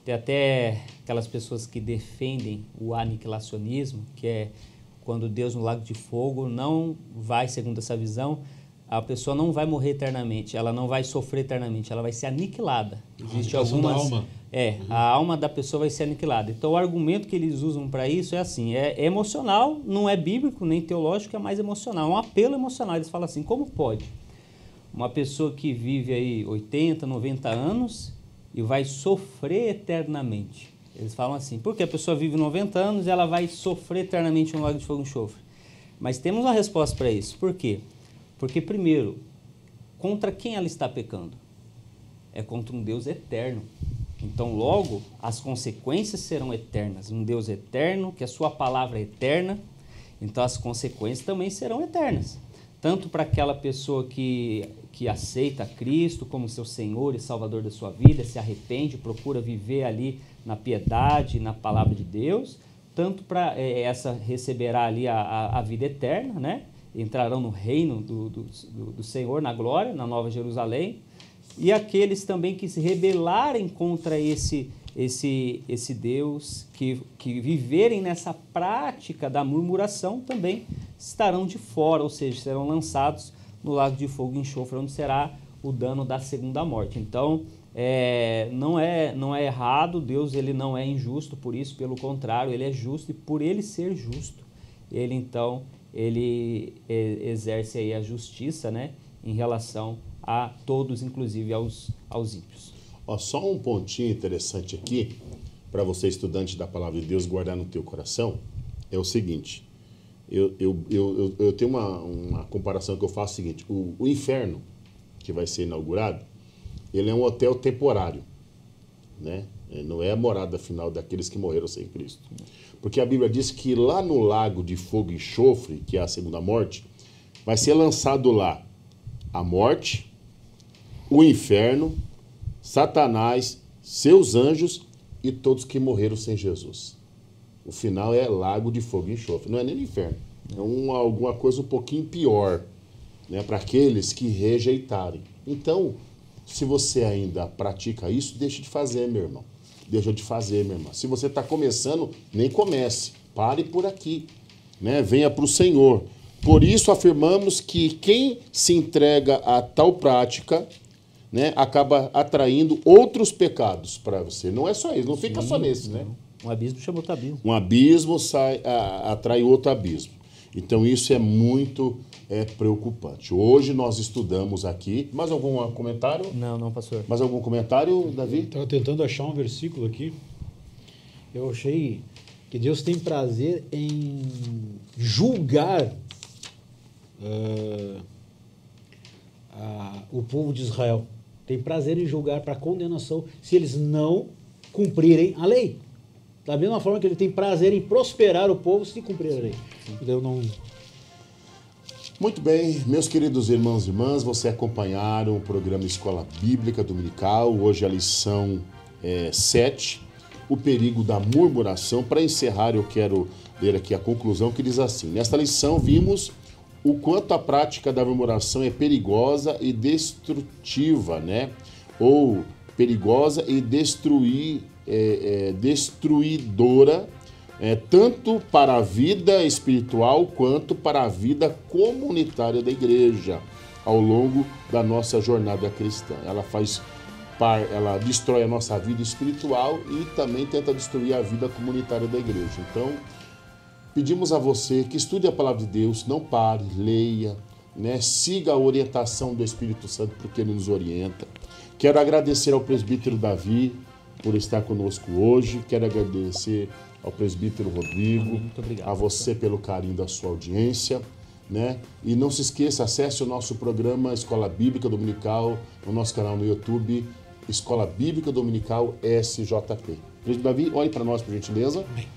tem até aquelas pessoas que defendem o aniquilacionismo, que é quando Deus no lago de fogo não vai, segundo essa visão, a pessoa não vai morrer eternamente, ela não vai sofrer eternamente, ela vai ser aniquilada. Existe algumas... alma. A alma da pessoa vai ser aniquilada. Então o argumento que eles usam para isso é assim, é emocional, não é bíblico nem teológico, é mais emocional, é um apelo emocional. Eles falam assim, como pode uma pessoa que vive aí 80, 90 anos e vai sofrer eternamente? Eles falam assim, porque a pessoa vive 90 anos e ela vai sofrer eternamente no lago de fogo e enxofre. Mas temos uma resposta para isso. Por quê? Porque, primeiro, contra quem ela está pecando? É contra um Deus eterno. Então, logo, as consequências serão eternas. Um Deus eterno, que a sua palavra é eterna, então as consequências também serão eternas. Tanto para aquela pessoa que aceita Cristo como seu Senhor e Salvador da sua vida, se arrepende, procura viver ali na piedade, na palavra de Deus, tanto para essa receberá ali a vida eterna, né? Entrarão no reino do Senhor, na glória, na Nova Jerusalém, e aqueles também que se rebelarem contra esse Deus, que viverem nessa prática da murmuração, também estarão de fora, ou seja, serão lançados no lago de fogo e enxofre, onde será o dano da segunda morte. Então, não é errado, Deus ele não é injusto por isso, pelo contrário, ele é justo, e por ele ser justo, ele exerce aí a justiça, né, em relação a todos, inclusive aos ímpios. Só um pontinho interessante aqui, para você, estudante da Palavra de Deus, guardar no teu coração, é o seguinte, eu tenho uma comparação que eu faço, o seguinte, o inferno, que vai ser inaugurado, ele é um hotel temporário, né? Não é a morada final daqueles que morreram sem Cristo. Porque a Bíblia diz que lá no lago de fogo e enxofre, que é a segunda morte, vai ser lançado lá a morte, o inferno, Satanás, seus anjos e todos que morreram sem Jesus. O final é lago de fogo e enxofre. Não é nem no inferno. É alguma coisa um pouquinho pior, né, para aqueles que rejeitarem. Então, se você ainda pratica isso, deixa de fazer, meu irmão. Deixa de fazer, minha irmã. Se você está começando, nem comece. Pare por aqui, né? Venha para o Senhor. Por isso afirmamos que quem se entrega a tal prática, né, acaba atraindo outros pecados para você. Não é só isso, não fica só nesse, né? Um abismo chama outro abismo. Um abismo atrai outro abismo. Então isso é muito preocupante. Hoje nós estudamos aqui. Mais algum comentário? Não, pastor. Mais algum comentário, Davi? Estava tentando achar um versículo aqui. Eu achei que Deus tem prazer em julgar o povo de Israel. Tem prazer em julgar para condenação se eles não cumprirem a lei. Da mesma forma que ele tem prazer em prosperar o povo se cumprir a lei. Então, não... Muito bem, meus queridos irmãos e irmãs, vocês acompanharam o programa Escola Bíblica Dominical. Hoje a lição 7, o perigo da murmuração. Para encerrar, eu quero ler aqui a conclusão que diz assim: nesta lição vimos o quanto a prática da murmuração é perigosa e destrutiva, né? Ou perigosa e destruidora, tanto para a vida espiritual quanto para a vida comunitária da igreja ao longo da nossa jornada cristã. Ela destrói a nossa vida espiritual e também tenta destruir a vida comunitária da igreja. Então, pedimos a você que estude a palavra de Deus, não pare, leia, né? Siga a orientação do Espírito Santo, porque ele nos orienta. Quero agradecer ao presbítero Davi por estar conosco hoje. Quero agradecer ao presbítero Rodrigo, muito obrigado, a você pelo carinho da sua audiência. né? E não se esqueça, acesse o nosso programa Escola Bíblica Dominical no nosso canal no YouTube, Escola Bíblica Dominical SJP. Presbítero Davi, olhe para nós, por gentileza. Amém.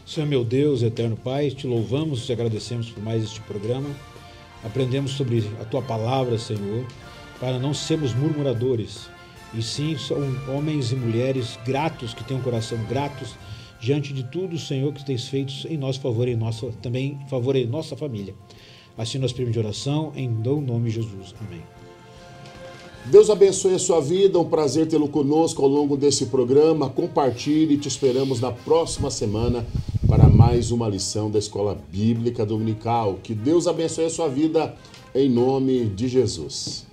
Senhor meu Deus, eterno Pai, te louvamos e te agradecemos por mais este programa. Aprendemos sobre a Tua palavra, Senhor, para não sermos murmuradores, e sim são homens e mulheres gratos, que têm um coração gratos diante de tudo, Senhor, que tens feito em nosso favor e também em favor de nossa família. Assim nós pedimos de oração, em nome de Jesus. Amém. Deus abençoe a sua vida, um prazer tê-lo conosco ao longo desse programa. Compartilhe e te esperamos na próxima semana para mais uma lição da Escola Bíblica Dominical. Que Deus abençoe a sua vida em nome de Jesus.